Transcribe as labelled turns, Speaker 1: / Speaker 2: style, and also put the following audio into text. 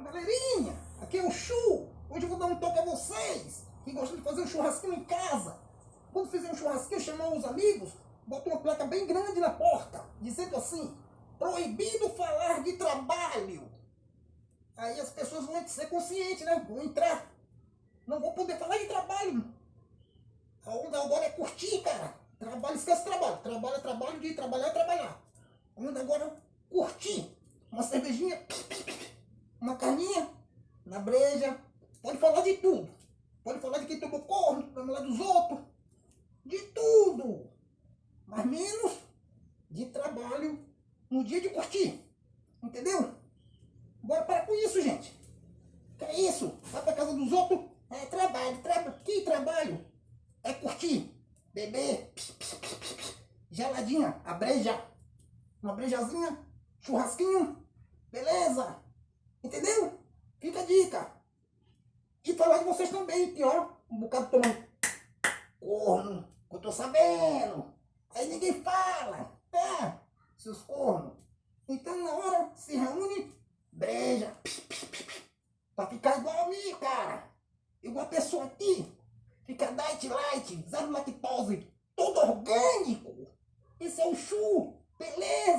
Speaker 1: Galerinha, aqui é o Chu. Hoje eu vou dar um toque a vocês que gostam de fazer um churrasquinho em casa. Quando fizer um churrasquinho, chamar os amigos, bota uma placa bem grande na porta, dizendo assim: proibido falar de trabalho. Aí as pessoas vão ser conscientes, né? Vão entrar. Não vou poder falar de trabalho. A onda agora é curtir, cara. Trabalho, esquece trabalho. Trabalho é trabalho, de trabalhar é trabalhar. A onda agora é curtir. Uma cervejinha, uma carninha na breja. Pode falar de tudo. Pode falar de quem tomou corno, da mulher dos outros. De tudo. Mas menos de trabalho no dia de curtir. Entendeu? Bora parar com isso, gente. Que é isso? Vai pra casa dos outros. É trabalho, trabalho. Que trabalho? É curtir. Beber. Geladinha. A breja. Uma brejazinha. Churrasquinho. Beleza? Entendeu? Fica a dica. E falar de vocês também, que ó, um bocado tomando corno, que eu tô sabendo. Aí ninguém fala, seus cornos. Então na hora se reúne, breja, pra ficar igual a mim, cara. Igual a pessoa aqui, fica diet light, zero lactose, tudo orgânico. Isso é o Chu, beleza?